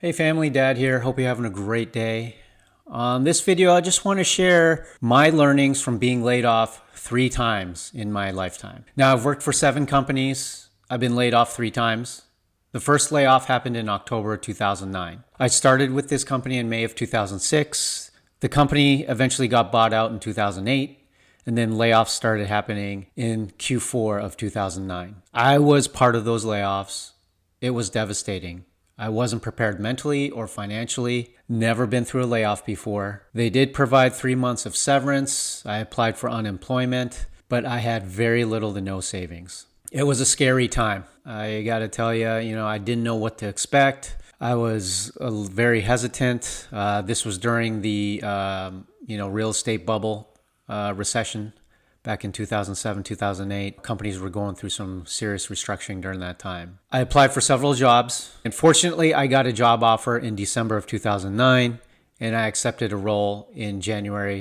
Hey family, Dad here. Hope you're having a great day. On this video, I just want to share my learnings from being laid off 3 times in my lifetime. Now, I've worked for 7 companies. I've been laid off 3 times. The first layoff happened in October 2009. I started with this company in May of 2006. The company eventually got bought out in 2008. And then layoffs started happening in Q4 of 2009. I was part of those layoffs. It was devastating. I wasn't prepared mentally or financially, never been through a layoff before. They did provide 3 months of severance. I applied for unemployment, but I had very little to no savings. It was a scary time. I got to tell you, I didn't know what to expect. I was very hesitant. This was during the, real estate bubble recession. Back in 2007, 2008, companies were going through some serious restructuring during that time. I applied for several jobs, and fortunately, I got a job offer in December of 2009, and I accepted a role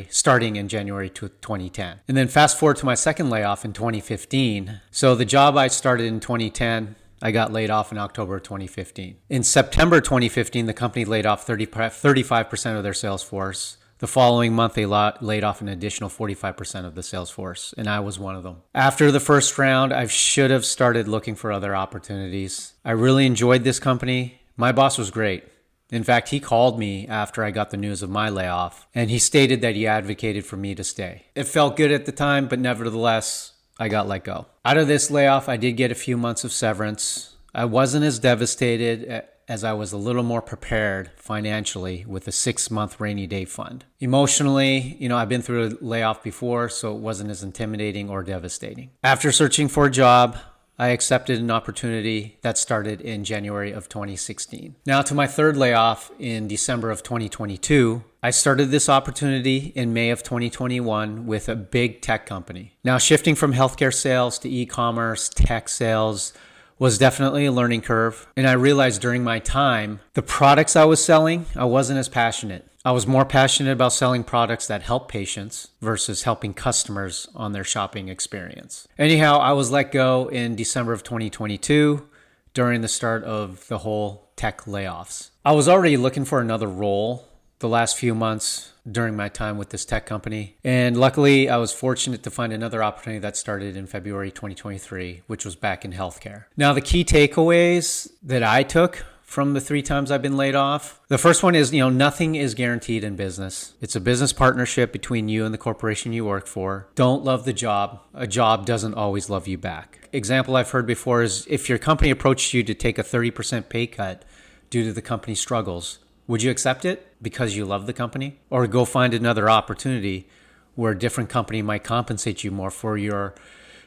starting in January 2010. And then fast forward to my second layoff in 2015. So the job I started in 2010, I got laid off in October 2015. In September 2015, the company laid off 35% of their sales force. The following month, they laid off an additional 45% of the sales force, and I was one of them. After the first round, I should have started looking for other opportunities. I really enjoyed this company. My boss was great. In fact, he called me after I got the news of my layoff, and he stated that he advocated for me to stay. It felt good at the time, but nevertheless, I got let go. Out of this layoff, I did get a few months of severance. I wasn't as devastated as I was a little more prepared financially with a 6-month rainy day fund. Emotionally, I've been through a layoff before, so it wasn't as intimidating or devastating. After searching for a job, I accepted an opportunity that started in January of 2016. Now to my third layoff in December of 2022. I started this opportunity in May of 2021 with a big tech company. Now shifting from healthcare sales to e-commerce, tech sales, was definitely a learning curve. And I realized during my time, the products I was selling, I wasn't as passionate. I was more passionate about selling products that help patients versus helping customers on their shopping experience. Anyhow, I was let go in December of 2022 during the start of the whole tech layoffs. I was already looking for another role the last few months during my time with this tech company. And luckily, I was fortunate to find another opportunity that started in February 2023, which was back in healthcare. Now, the key takeaways that I took from the 3 times I've been laid off. The first one is, nothing is guaranteed in business. It's a business partnership between you and the corporation you work for. Don't love the job. A job doesn't always love you back. Example I've heard before is if your company approached you to take a 30% pay cut due to the company's struggles, would you accept it because you love the company? Or go find another opportunity where a different company might compensate you more for your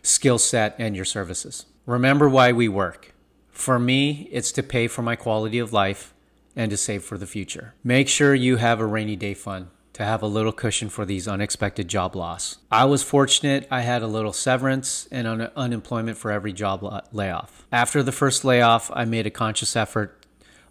skill set and your services? Remember why we work. For me, it's to pay for my quality of life and to save for the future. Make sure you have a rainy day fund to have a little cushion for these unexpected job loss. I was fortunate. I had a little severance and unemployment for every job layoff. After the first layoff, I made a conscious effort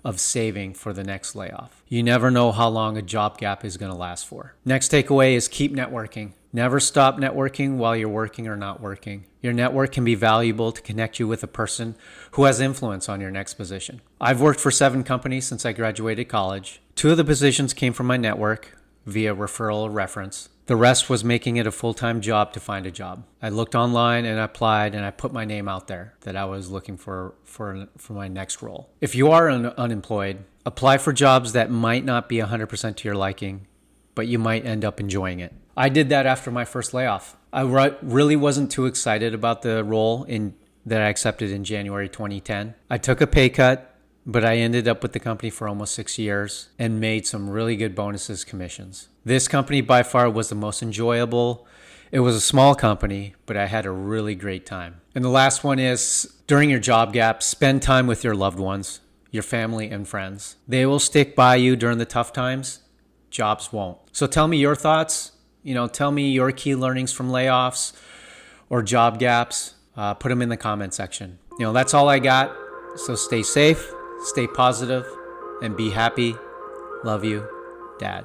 of saving for the next layoff. You never know how long a job gap is going to last for. Next takeaway is keep networking. Never stop networking while you're working or not working. Your network can be valuable to connect you with a person who has influence on your next position. I've worked for 7 companies since I graduated college. 2 of the positions came from my network via referral or reference. The rest was making it a full-time job to find a job. I looked online and applied, and I put my name out there that I was looking for my next role. If you are unemployed, apply for jobs that might not be 100% to your liking, but you might end up enjoying it. I did that after my first layoff. I really wasn't too excited about the role that I accepted in January 2010. I took a pay cut, but I ended up with the company for almost 6 years and made some really good bonuses, commissions. This company by far was the most enjoyable. It was a small company, but I had a really great time. And the last one is during your job gap, spend time with your loved ones, your family and friends. They will stick by you during the tough times. Jobs won't. So tell me your thoughts. Tell me your key learnings from layoffs or job gaps. Put them in the comment section. That's all I got. So stay safe. Stay positive and be happy. Love you, Dad.